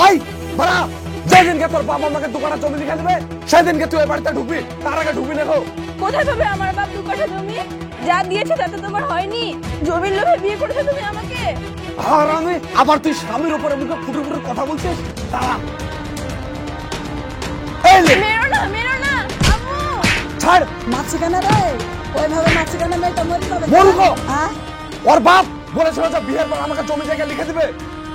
I বাড়া, যেদিনকে তোর বাবা আমাকে 2 কাঠা জমি লিখে দেবে সেদিনকে তুই এই বাড়িতে ঢুকবি, তার আগে ঢুকবি না। কোথায় পাবে আমার বাপ 2 কাঠা জমি? যা দিয়েছে তাতে তোমার হয়নি। জমির লোভে বিয়ে করেছো তুমি আমাকে। আর আমি আবার তুই স্বামীর উপরে মুখে ফুটে ফুটে কথা বলছিস? দাঁড়া, মেরো না, মেরো না আম্মু। ছাড়। মাছি কেন রে? ওইভাবে মাছি কেন মেয়েটা মরে যাবে? বলবো হ্যাঁ, ওর বাপ বলেছিল যে বিয়ের পর আমাকে জমি জায়গা লিখে দিবে।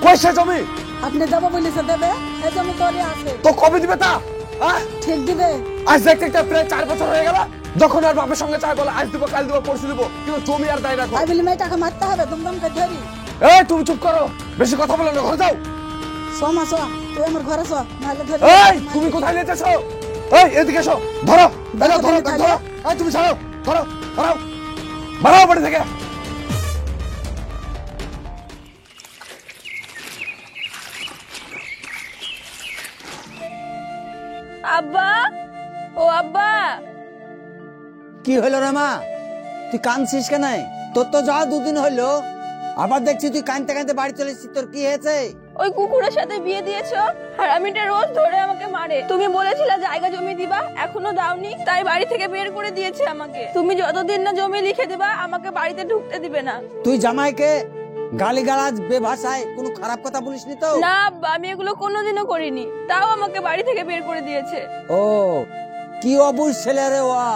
কই সে জমি? আপনি দেবো বলেছে দেবে, এই জমি তোরই আছে। তো কবে দিবে তা? ঠিক দিবে। আজ দেখতে দেখতে প্রায় 4 বছর হয়ে গেল। যখন আর বাপের সঙ্গে চাই বলে আজ দিব কাল দিব পরশু দিব, কিন্তু জমি আর দায় রাখো। আই বলি মেয়েটাকে মারতে হবে, দুমদম করে ধরি। এই তুমি চুপ করো, বেশি কথা বলো না, ঘরে যাও। সোমা সো, তুই আমার ঘরে সো, নাহলে ধরি। এই তুমি কোথায় যেতেছো? এই এদিকে এসো, ধরো ধরো ধরো ধরো। এই তুমি ছাড়ো, ধরো ধরো, বাড়াও বাড়ি থেকে। আব্বা, ও আব্বা। কি হলো রে মা, তুই কাঁদছিস কেন? তোর তো যাওয়া 2 দিন হইলো, আবার দেখছি তুই কাঁদতে কাঁদতে বাড়ি চলে এসেছিস। তোর কি হয়েছে? ওই কুকুরের সাথে বিয়ে দিয়েছো, হারামিটা রোজ ধরে আমাকে মারে। তুমি বলেছিলে জায়গা জমি দিবা, এখনো দাওনি, তাই বাড়ি থেকে বের করে দিয়েছে আমাকে। তুমি যতদিন না জমি লিখে দিবা আমাকে বাড়িতে ঢুকতে দিবে না। তুই জামাইকে গালিগালাজ বেভাষায় কোনো খারাপ কথা বলিসনি তো? না আব্বা, আমি এগুলো কোনোদিনও করিনি, তাও আমাকে বাড়ি থেকে বের করে দিয়েছে। ও কি অবুঝ ছেলে রে ওয়া।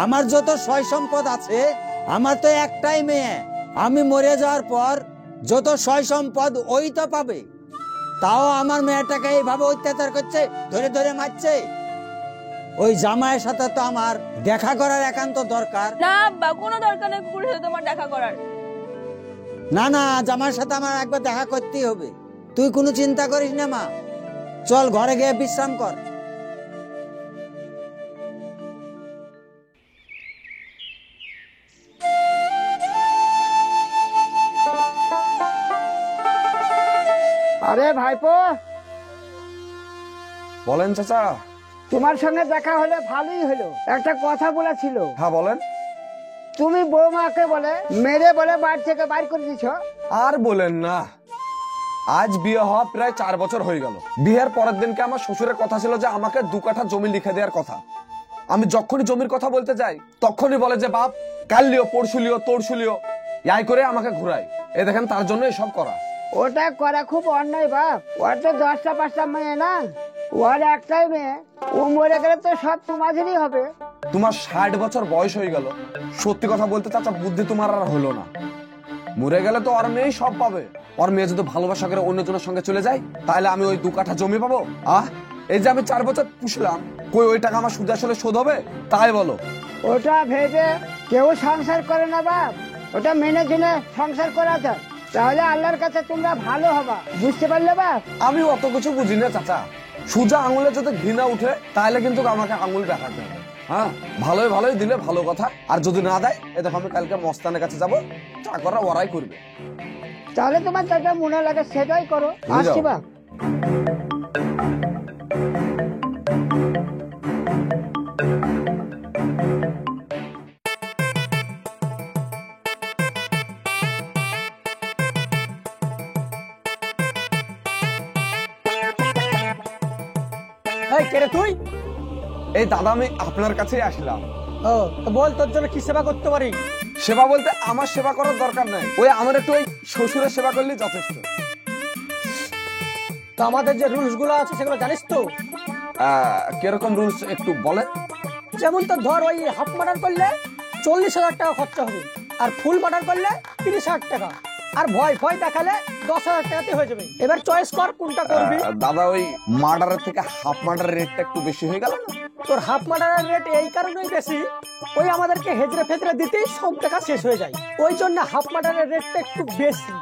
আমার যত সয় সম্পদ আছে, আমার তো একটাই মেয়ে। আমি মরে যাওয়ার পর যত সয় সম্পদ ওই তো পাবে, তাও আমার মেয়েটাকে এইভাবে অত্যাচার করছে, ধরে ধরে মারছে। ওই জামাইয়ের সাথে তো আমার দেখা করার একান্ত দরকার। না আব্বা, কোনো দরকার নেই কুকুরের সাথে তোমার দেখা করার। না না, জামাইয়ের সাথে আমার একবার দেখা করতেই হবে। তুই কোনো চিন্তা করিস না মা, চল ঘরে গিয়ে বিশ্রাম কর। আরে ভাইপো, বলেন চাচা। তোমার সঙ্গে দেখা হলে ভালোই হলো। একটা কথা বলেছিল। হ্যাঁ বলেন। তুমি বৌমাকে বলে মেরে বলে বাড়ি থেকে বাইর করে দিছ। আর বলেন না, আজ বিয়ে হওয়া প্রায় 4 বছর হয়ে গেল। বিয়ের পরের দিনকে আমার শ্বশুরের কথা ছিল যে আমাকে 2 কাঠা জমি লিখে দেওয়ার কথা। আমি যখনই জমির কথা বলতে যাই তখনই বলে যে বাপ কাল লিও পরশু লিও তরশু লিও, ইয়াই করে আমাকে ঘুরায়। এ দেখেন তার জন্য এসব করা। ওটা করা খুব অন্যায় বাপ। ওর তো 10টা 5টা মেয়ে না, ওর একটাই মেয়ে। ও মরে গেলে তো সব তোমাদেরই হবে। তোমার 60 বছর বয়স হয়ে গেল, সত্যি কথা বলতে চাচা বুদ্ধি তোমার আর হলো না। মরে গেলে তো ওর মেয়েই সব পাবে। ওর মেয়ে যদি ভালোবাসা করে অন্যজনের সঙ্গে চলে যায়, তাহলে আমি ওই 2 কাঠা জমি পাবো? এই যে আমি 4 বছর পুষলাম, কই ওই টাকা আমার সুদ আসলে শোধ হবে? তাই বলো। ওটা ভেবে কেউ সংসার করে না বাপ। ওটা মেনে জেনে সংসার করা যায়, তাহলে আল্লাহর কাছে তোমরা ভালো হবা। বুঝতে পারলে বাপ? আমি অত কিছু বুঝি না চাচা। সুজা আঙুলে যদি ঘৃণা উঠে তাহলে কিন্তু আমাকে আঙুল দেখাতে হবে। হ্যাঁ, ভালোই ভালোই দিলে ভালো কথা, আর যদি না দেয় এ দেখো আমি কালকে মস্তানের কাছে যাবো, চা করা ওরাই করবে। তাহলে তোমার যেটা মনে লাগে সেটাই করো। আসছি বাপ। তুই? এই দাদা, আমি আপনার কাছেই আসলাম। ও তো বল, তোর জন্য কি সেবা করতে পারি? সেবা বলতে আমার সেবা করার দরকার নাই, ওই আমার একটু ওই শ্বশুরের সেবা করলেই যথেষ্ট। তো আমাদের যে রুলস গুলো আছে সেগুলো জানিস তো? কিরকম রুলস একটু বলেন। যেমন তো ধর, ওই হাফ মার্ডার করলে 40,000 টাকা খরচা হবে, আর ফুল মার্ডার করলে 30,000 টাকা, আর ভয় ভয় দেখালে 10,000 টাকাতে হয়ে যাবে। এবার চয়েস কর কোনটা করবি। দাদা, ওই মার্ডারের থেকে হাফ মার্ডারের রেটটা একটু বেশি হয়ে গেল না? তোর হাফ মার্ডারের রেট এই কারণেই বেশি, ওই আমাদেরকে হেজরে ফেজরে দিতেই সব টাকা শেষ হয়ে যায়, ওই জন্য হাফ মার্ডারের রেটটা একটু বেশি।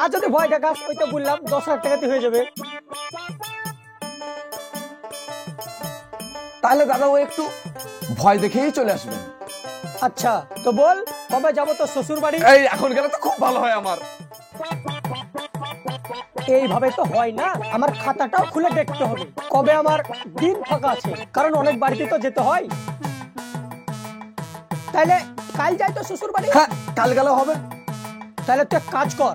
আর যদি ভয় দেখাস, ওই তো বললাম 10,000 টাকাতে হয়ে যাবে। তাহলে দাদা ও একটু ভয় দেখেই চলে আসবেন। আচ্ছা তো বল, কবে যাবো তোর শ্বশুর বাড়ি? এই এখন গেলে তো খুব ভালো হয় আমার। এইভাবে তো হয় না, আমার খাতাটাও খুলে দেখতে হবে কবে আমার দিন ফাঁকা আছে, কারণ অনেক বাড়িতে তো যেতে হয়। তাহলে কাল যাই তো শ্বশুর বাড়ি? হ্যাঁ, কাল গেলে হবে। তাহলে তুই এক কাজ কর,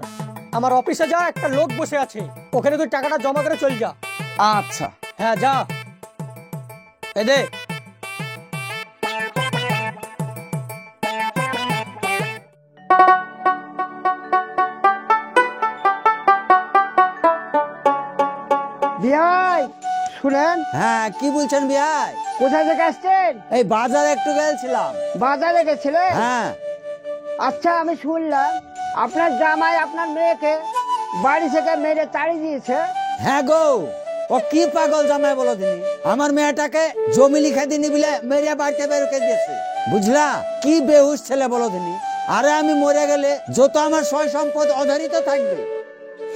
আমার অফিসে যা, একটা লোক বসে আছে, ওখানে তুই টাকাটা জমা করে চল যা। আচ্ছা। হ্যাঁ যা। এই দে। বিয়াই শুনেন, হ্যাঁ কি বলছেন ভাই? কোথা থেকে আসছেন? এই বাজারে একটু গেছিলাম। বাজারে গেছিলেন? হ্যাঁ। আচ্ছা, আমি শুনলাম আপনার জামাই আপনার মেয়েকে বাড়ি থেকে মেরে তাড়িয়ে দিয়েছে। হ্যাঁ গো, ও কি পাগল জামাই বলো দিনি, আমার মেয়েটাকে জমি লিখে দিনি বলে মেরিয়া বাড়িতে বের করে দিয়েছে, বুঝলা? কি বেহুশ ছেলে বলো দিনি। আরে আমি মরে গেলে যত আমার সয় সম্পদ অধারিত থাকবে।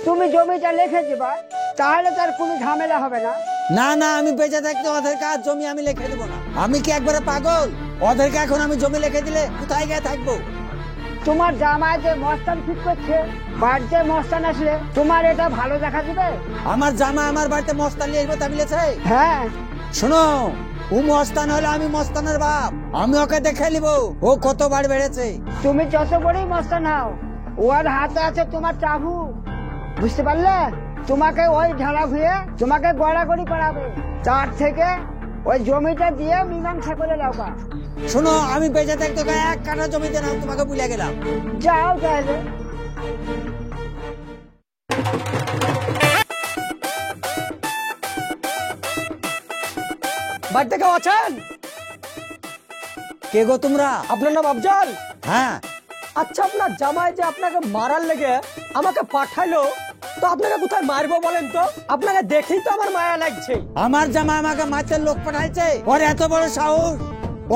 তুমি জমিটা লিখে দিবা, তাহলে তার কোনো ঝামেলা হবে না। না না, আমি বেঁচে থাকতে ওদের কাজ জমি আমি লিখে দেবো না। আমি কি একবারে পাগল? ওদেরকে এখন আমি জমি লিখে দিলে কোথায় গিয়ে থাকবো? তোমার জামাই যে মস্তান ঠিক করছে, বাড়িতে মস্তান আসলে তোমার এটা ভালো দেখা দিবে? আমার জামা আমার বাড়িতে মস্তান নিয়ে আসবো তা বলেছে? হ্যাঁ। শোনো, ও মস্তান হলে আমি মস্তানের বাপ, আমি ওকে দেখে নিব ও কত বার বেড়েছে। তুমি যত বড়ই মস্তান হও, ওর হাতে আছে তোমার চাবু, বুঝতে পারলে? তোমাকে ওই ঢালা ভুয়ে তোমাকে গড়াগড়ি করাবে, তার থেকে ওই জমিটা দিয়ে মীমাংসা করে লাওকা। শোনো, আমি বেঁচে থাকতে ওকে এক কাঠা জমিতে নাম তোমাকে ভুলে গেলাম। যাও তাহলে। বাড়িতে কেউ আছেন? কে গো তোমরা? আপনার নাম আফজাল? হ্যাঁ। আচ্ছা, আপনার জামাই যে আপনাকে মারার লেগে আমাকে পাঠালো, তো আপনাকে কোথায় মারবো বলেন তো? আপনাকে দেখেই তো আমার মায়া লাগছে। আমার জামা আমাকে মারতে লোক পাঠাইছে, ওর এত বড় সাহস!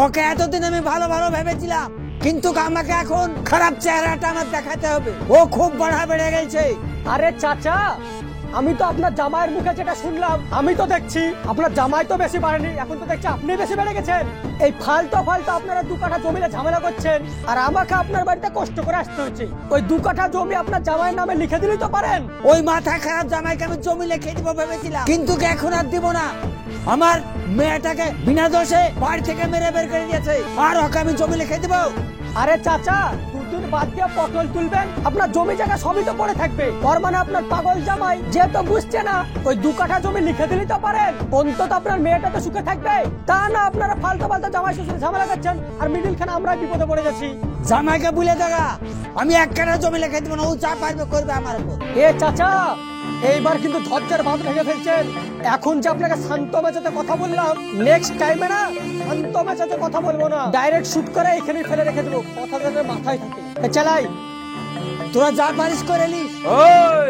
ওকে এতদিন আমি ভালো ভালো ভেবেছিলাম, কিন্তু আমাকে এখন খারাপ চেহারাটা আমার দেখাতে হবে। ও খুব বাড়া বেড়ে গেছে। আরে চাচা, আমি তো আপনার জামাইয়ের মুখে যেটা শুনলাম, আমি তো দেখছি আপনার জামাই তো বেশি বাড়েনি, এখন তো দেখছি আপনি বেশি বেড়ে গেছেন। এই ফালতু ফালতু আপনারা 2 কাঠা জমিতে ঝামেলা করছেন, আর আমাকে আপনার বাড়িতে কষ্ট করে আসতে হচ্ছে। ওই 2 কাঠা জমি আপনার জামাইয়ের নামে লিখে দিলেই তো পারেন। ওই মাথা খারাপ জামাইকে আমি জমি লিখে দিব ভেবেছিলাম, কিন্তু এখন আর দিব না। আমার মেয়েটাকে বিনা দোষে বাড়ি থেকে মেরে বের করে দিয়েছে, আর ওকে আমি জমি লিখে দিব? আরে চাচা, 2 দিন বাদ দিয়ে পটল তুলবেন, আপনার জমি জায়গা সবই তো পড়ে থাকবে। ওর মানে আপনার পাগল জামাই যে তো বুঝছে না, ওই 2 কাঠা জমি লিখে দিলেই তো পারেন, অন্তত আপনার মেয়েটা তো সুখে থাকবে। তা না আপনারা ফালতু ফালতু জামাই শ্বশুর ঝামেলা করছেন, আর মিডিল খানে আমরা বিপদে পড়ে যাচ্ছি। জামাইকে বলে দেখা, আমি এক কাঠা জমি লিখে দিব না, ও যা পারবে করবে আমার উপর। এ চাচা, এইবার কিন্তু ধৈর্যের বাঁধ ভেঙে ফেলছেন। এখন যে আপনাকে শান্ত মেজাজে কথা বললাম, নেক্সট টাইমে না শান্ত মেজাজে কথা বলবো না, ডাইরেক্ট শুট করে এখানে ফেলে রেখে দেবো, কথা যাতে মাথায় থাকে। চালাই, তোরা যা পারিস করে নিস। ওই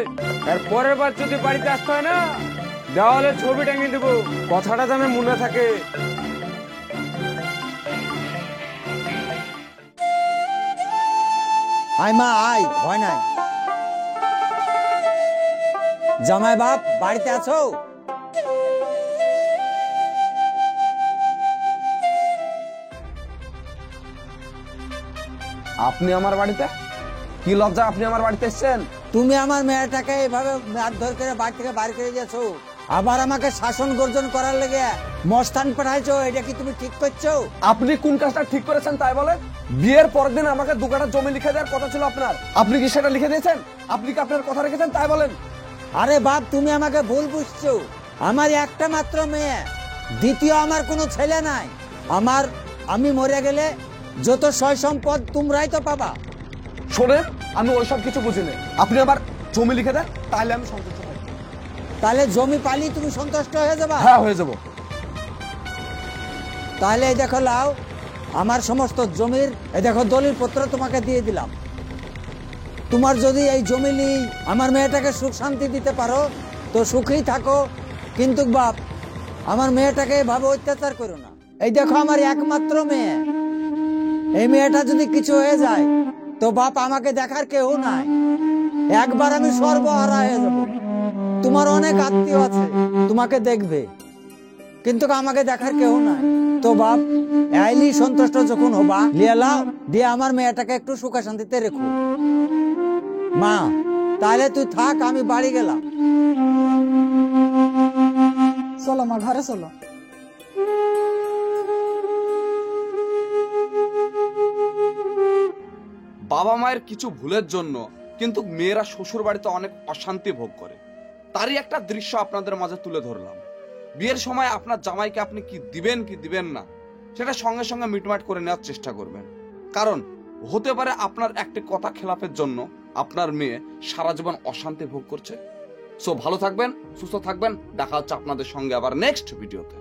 এর পরের বার যদি বাড়িতে আসতে হয় না, দেওয়ালে ছবি টাঙিয়ে দেবো, কথাটা যেন মনে থাকে। আয় মা আয়, ভয় নাই। জামাই বাপ বাড়িতে আছো? আপনি আমার বাড়িতে? কি লজ্জা আপনি আমার বাড়িতে এসেছেন? তুমি আমার মেয়েটাকে এভাবে মারধর করে বাড়ি থেকে বাড়ি করে দিয়েছো, আবার আমাকে শাসন গর্জন করার লেগে মস্তান পাঠাইছো, এটা কি তুমি ঠিক করছো? আপনি কোন কাজটা ঠিক করেছেন তাই বলেন? বিয়ের পরের দিন আমাকে 2 কাঠা জমি লিখে দেওয়ার কথা ছিল আপনার, আপনি কি সেটা লিখে দিয়েছেন? আপনি কি আপনার কথা রেখেছেন তাই বলেন? আরে বাপ, তুমি আমাকে ভুল বুঝছো। আমার একটা মাত্র মেয়ে, দ্বিতীয় আমার কোনো ছেলে নাই। আমি মরে গেলে যত সয় সম্পদ তোমরাই তো পাবা। শোনে, আমি ওইসব কিছু বুঝি না, আপনি আবার জমি লিখে দেন, তাহলে আমি সন্তুষ্ট হব। তাহলে জমি পালি তুমি সন্তুষ্ট হয়ে যাবা? হ্যাঁ, হয়ে যাব। তাহলে এই দেখো লাও, আমার সমস্ত জমির এই দেখো দলিল পত্র তোমাকে দিয়ে দিলাম। তোমার যদি এই জমি নিয়ে আমার মেয়েটাকে সুখ শান্তি দিতে পারো তো সুখেই থাকো, কিন্তু বাপ আমার মেয়েটাকে এভাবে অত্যাচার করো না। এই দেখো আমার একমাত্র মেয়ে, এই মেয়েটা যদি কিছু হয়ে যায় তো বাপ আমাকে দেখার কেউ নাই, একবার আমি সর্বহারা হয়ে যাব। তোমার অনেক আত্মীয় আছে তোমাকে দেখবে, কিন্তু আমাকে দেখার কেউ নাই। তো বাপ আইলি সন্তুষ্ট যখন হবা, লিয়ে লাও, দিয়ে আমার মেয়েটাকে একটু সুখে শান্তিতে রেখো। মা তাহলে তুই থাক, আমি বাড়ি গেলাম। চলো মা, ঘরে চলো। বাবা মায়ের কিছু ভুলের জন্য কিন্তু মেয়েরা শ্বশুর বাড়িতে অনেক অশান্তি ভোগ করে, তারই একটা দৃশ্য আপনাদের মাঝে তুলে ধরলাম। বিয়ের সময় আপনার জামাইকে আপনি কি দিবেন কি দিবেন না সেটা সঙ্গে সঙ্গে মিটমাট করে নেওয়ার চেষ্টা করবেন, কারণ হতে পারে আপনার একটি কথা খেলাফের জন্য আপনার মেয়ে সারা জীবন অশান্তি ভোগ করছে। সো ভালো থাকবেন, সুস্থ থাকবেন, দেখা হচ্ছে আপনাদের সঙ্গে আবার নেক্সট ভিডিওতে।